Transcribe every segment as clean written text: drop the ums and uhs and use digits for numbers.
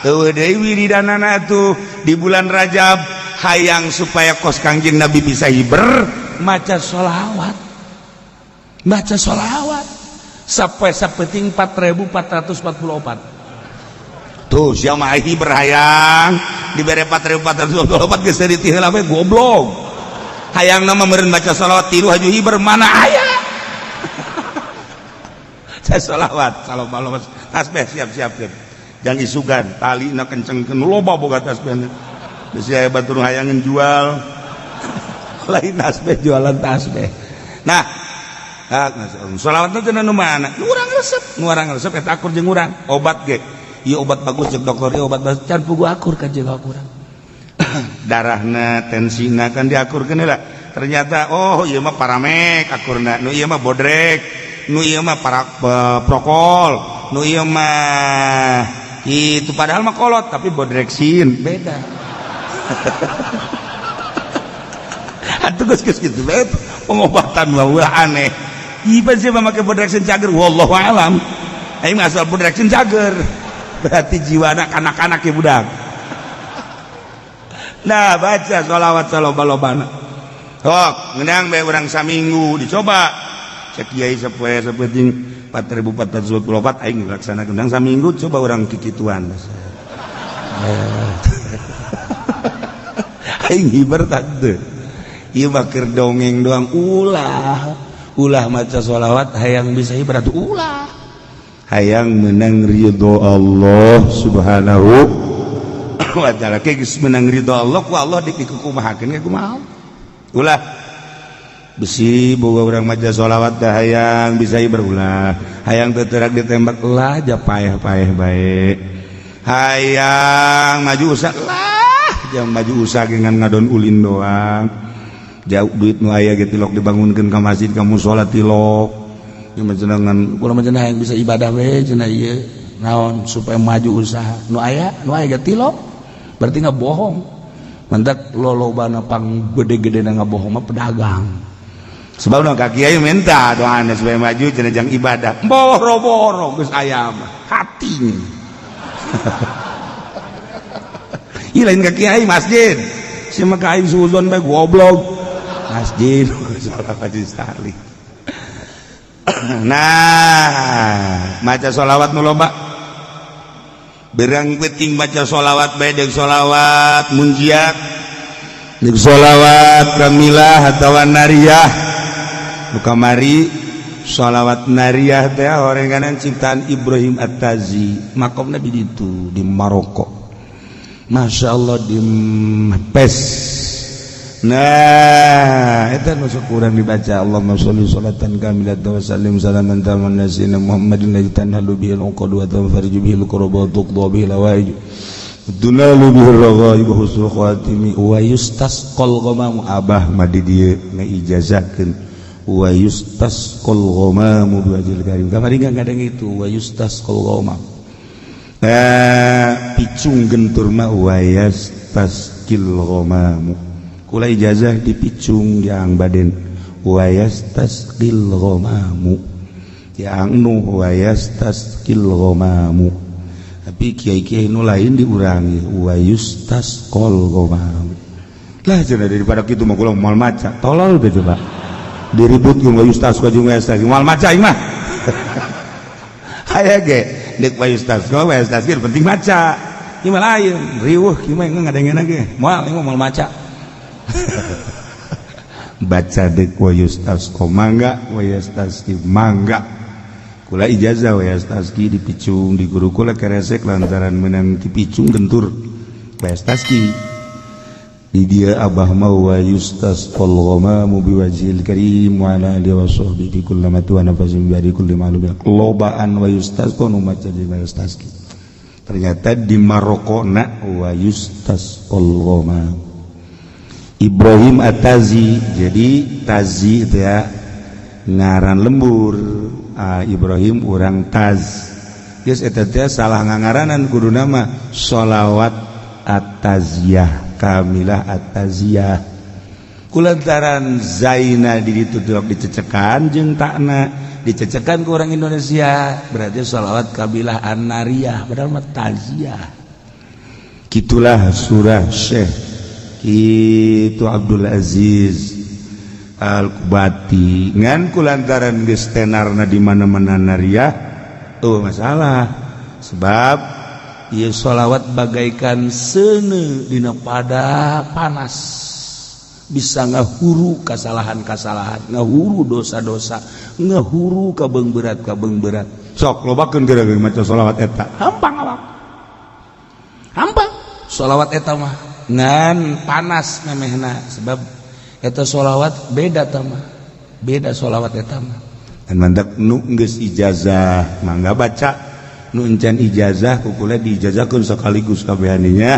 wiridanana tuh di bulan Rajab hayang supaya kos Kangjeng Nabi bisa hiber maca sholawat sampai sapeting 4444 tuh siapa hiber hayang dibere 4444 geus di heula we goblok hayang nama meureun baca sholawat tilu haju hiber mana aya saya sholawat tasbih siap jangan isugan tali na kencengkeun loba boga tasbihna geus aya batur hayang jual lain tasbih jualan tasbih nah sholawat teh nu mana nu urang resep eta akur jeung urang obat ge ieu obat bagus jeung dokter ieu obat bagus can pugu akur ka jeung urang darahna tensina kan diakurkeun heula ternyata oh ieu mah paramek akurna nu ieu mah bodrek nu ieu mah prokol nu ieu mah itu padahal mah kolot tapi bodreksin beda atuh geus kitu bae pengobatan mah aneh ieu sih make bodreksin cager wallahu alam aing mah asal bodreksin cager berarti jiwana anak-anak ya budak nah baca sholawat saloba-lobana sok ngeunang bae urang saminggu dicoba cek kiai sapoe sapeting 4444 aing laksanakeun urang saminggu coba urang kikituan aing hiber tante ieu mah keur dongeng doang ulah maca sholawat hayang bisa hiber atuh ulah hayang menang ridho Allah subhanahu wa ta'ala geus menang ridho Allah ku Allah dikumahakeun ge kumaha ulah besi boga urang maca sholawat dah hayang bisa berulah hayang teu teurak ditembak lah ja paeh-paeh bae hayang maju usah lah jam maju usah dengan ngadon ulin doang jauh duit nu aya ge tilok dibangunkeun ka masjid ka mushola tilok jenengan kula mah cenah hayang bisa ibadah we cenah ieu naon supaya maju usaha nu aya ge tilok berarti ngabohong mentak lolobana pang gede-gedena ngabohong mah pedagang sebab nu ka kiai minta doana supaya maju cenah jang ibadah boro-boro geus aya mah hati ieu lain ka kiai masjid sia mah ka aing suzon bae goblok masjid salah masjid sekali nah maca sholawat nu loba berang penting maca sholawat bae deuk sholawat munjiat deuk sholawat kamilah atawa nariyah nu kamari sholawat nariyah teh horenganan ciptaan Ibrahim At-Tazi makomna di ditu di Maroko masyaallah di Pes nah eta nu syukuran dibaca Allahumma sholli sholatan kamilatan wa sallim salaman taman nasina Muhammadin la tanhalu bihil uqad wa tanfariju bihil qurba wa tuqda bihil hawaij dunalu bihil raghaib husnul khatimi wa yustasqal ghamam abah madi dieu ngaijazahkeun wa yustasqal ghamam biwajhil karim kamari ngadeng itu wa yustasqal ghamam picung gentur mah wa yastasqil ghamam kula ijazah dipicung yang baden wayastasqil ghamamu yang nu wayastasqil ghamamu tapi kiai-kiai nu lain diurangi wayustasqal ghamamu lah cenah daripada kitu mah kula moal maca tolol teh coba diributkeun wayustasqal jeung wayastasqil moal maca ieu mah aya ge deuk wayustasqal penting maca ieu mah lain riweuh kieu mah ngadengeuna ge moal maca baca dek wa yustasqo mangga wa yastasqi mangga kula ijazah wa yastasqi dipicung di guru kula keresek lantaran menang dipicung gentur wa yastasqi di dia abah mau wa yustasqal ghamamu biwajhil karim wa ala alihi wa sahbihi kullamatu wa nafasim biari kulli ma'lum lobaan wa yustasqo nu maca di wa yastasqi ternyata di Maroko na wa yustasqal ghamamu Ibrahim At-Tazi jadi Tazi itu ya ngaran lembur Ibrahim urang Taz geus eta teh salah ngangaranan kudu nama sholawat At-Taziyah kamilah At-Taziyah kulantaran zaina di ditu dicecekan jeung takna dicecekan ku orang Indonesia berarti sholawat kamilah An-Nariyah padahal mah Taziyah Gitulah surah Syekh itu Abdul Aziz Al-Kubati ngan kulantaran geus tenarna di mana-mana nariah masalah sebab ieu sholawat bagaikan seuneu dina pada panas bisa ngahuru kasalahan-kasalahan ngahuru dosa-dosa ngahuru kabeung berat sok lobakeun geura maca sholawat eta hampang sholawat eta mah ngan panas memehna sebab eta sholawat beda tamah beda sholawat eta mah dan mandak nu geus ijazah mangga baca nu encan ijazah kukula diijazahkeun sakaligus kabehaninya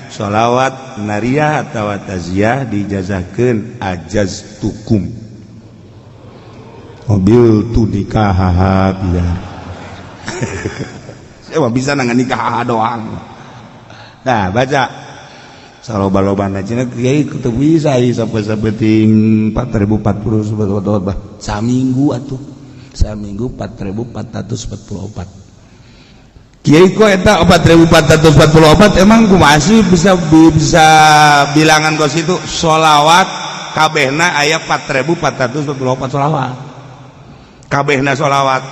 sholawat nariyah atawa taziyah diijazahkeun ajaztukum mobil tu nikah ya saya bisa nangan nikah doang. Nah baca saloba-lobana cenah kiai kitu bisa sapeting 4040 sebetulnya saminggu atuh saminggu 4444 kiai ko eta 4444 emang kumaha sih bisa bilangan kos itu sholawat kabehna aya 4444 sholawat kabehna sholawat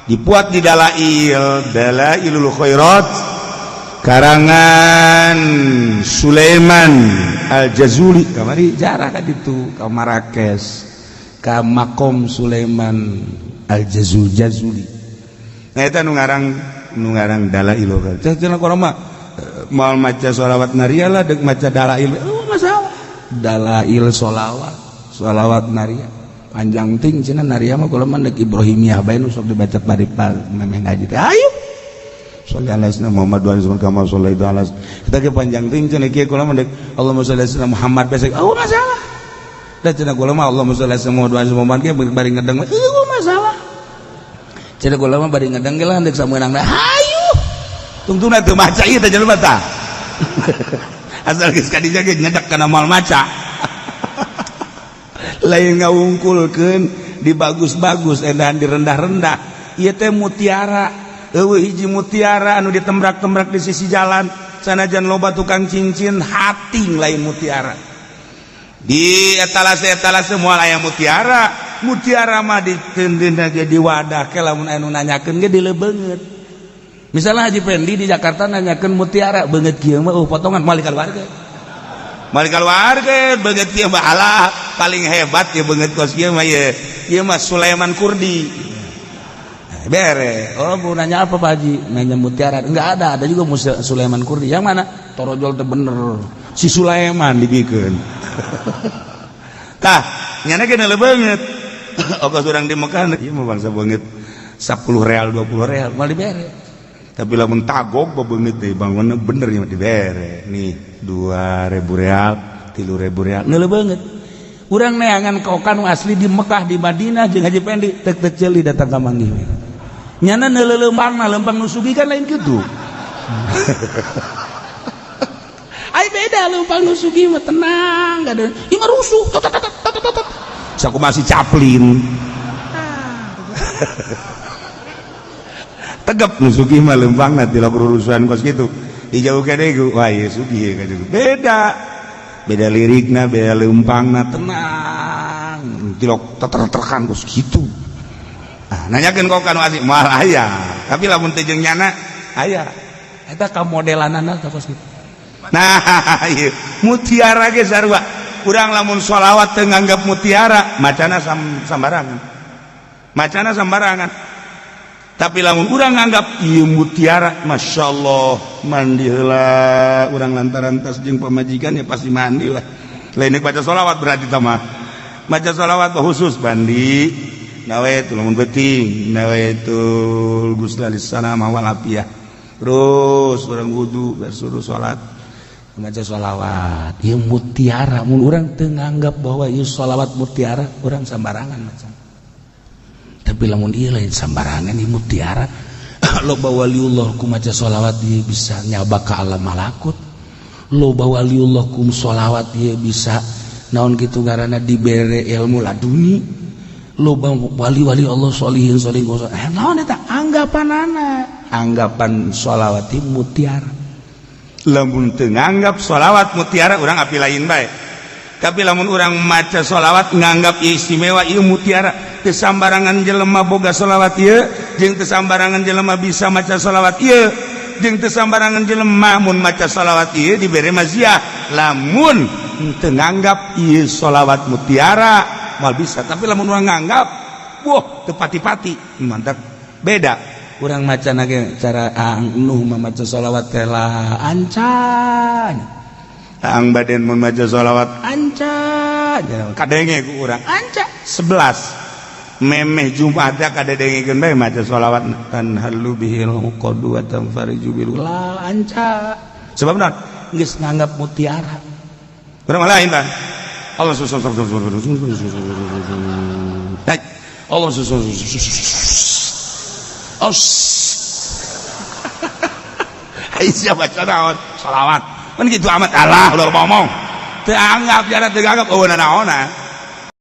dipuat di Dalailul Khairat karangan Sulaiman Al-Jazuli kamari jarah ka ditu ka Marrakesh ka makom Sulaiman Al-Jazuli nah eta nu ngarang Dalailul Khairat cenah kurang mah moal maca sholawat nariyah lah deuk maca dalail masalah dalail sholawat nariyah panjang ting cenah nariyah mah kula mah deuk Ibrahimiyah bae nu sok dibaca bari memeh ngaji teh ayo sholli ala Muhammad wa sallam kama sholaita ala kita ke panjang ting cenah kieu kula mah deuk Allahumma sholli ala Muhammad besek masalah da cenah kula mah Allahumma sholli ala Muhammad wa sallam kieu bari ngedeng masalah cenah kula mah bari ngedeng ge lah deuk sameunang hayu tungtuna teu maca ieu teh jelema tah asal geus ka dinya ge nyedak kana moal maca lain ngawungkulkeun di bagus-bagus edan di rendah-rendah ieu teh mutiara eueuh hiji mutiara anu ditembrak-tembrak di sisi jalan sanajan loba tukang cincin hating lain mutiara di etalase moal aya mutiara mah ditendeuna ge di wadah ke lamun anu nanyakeun ge dileubeungeut misalnya Haji Pendi di Jakarta nanyakeun mutiara beungeut kieu mah potongan moal keluarga beungeut kieu mah alah paling hebat ya beungeut kos kieu mah ieu mah Sulaiman Kurdi bere bu nanya apa Pak Haji nanya mutiara enggak ada juga Sulaiman Kurdi yang mana torojol teh bener si Sulaiman dibikeun tah nyana ge leubeungeut ongkos urang di Mekah ieu mah bangsa beungeut 10 real 20 real mal dibere tapi lamun tagog beungeut teh bangunna bener nya dibere nih 2000 real 3000 real leubeungeut urang neangan kaokan asli di Mekah di Madinah jeung Haji Pendi tek ceuli datang ka manggih nyana neuleumpangna leumpang nu sugih kan lain kitu ai beda leumpang nu sugih mah tenang gak ada ieu mah rusuh saku masih caplin tegep nu sugih mah leumpangna ti lamun urusan kos kitu dijauhkeun deui wah ieu sugih ka beda lirikna beda leumpangna tenang tilok teter-terkan kos kitu nanyakeun kok kanu asik moal aya tapi lamun teh jeung nyana aya eta ka modelanana teh kos kitu nah ieu mutiara ge sarua urang lamun sholawat teu nganggap mutiara macana sambarangan tapi lamun urang nganggap ieu mutiara masyaallah mandi heula urang lantaran tas jeung pamajikan ya pasti mandi lah lain baca sholawat berarti tamah baca sholawat khusus mandi nawaitu lamun penting nawaitul ghusla lis-salam wal afiyah terus urang wudu bersuruh salat baca sholawat ieu mutiara mun urang teu nganggap bahwa ieu sholawat mutiara urang sambarangan macam tapi lamun ieu lain sambarangan ieu mutiara loba waliullah ku maca sholawat ieu bisa nyaba ka alam malakut loba waliullah ku sholawat ieu bisa naon kitu ngaranna dibere ilmu laduni loba wali-wali Allah sholihin naon eta anggapan sholawat ieu mutiara lamun teu nganggap sholawat mutiara urang api lain bae tapi lamun urang maca sholawat nganggap istimewa ieu mutiara teu sambarangan jelema boga sholawat ieu jeung teu sambarangan jelema bisa maca sholawat ieu jeung teu sambarangan jelema mun maca sholawat ieu dibere maziah lamun teu nganggap ieu sholawat mutiara moal bisa tapi lamun urang nganggap wah teu pati-pati mantap beda urang maca nage cara nuh maca sholawat teh lah ancan ang baden mun maca sholawat ancan kadenge ku urang ancan 11 memeh Jumat kadengkeun bae maca sholawat tan halu bihil qadu wa tanfariju bil la ancan sebab naon geus nganggap mutiara urang lain tah Allah Allah Aisyah baca naon sholawat kan gitu amat Allah udah ngomong teu anggap jarak teu anggap oh naon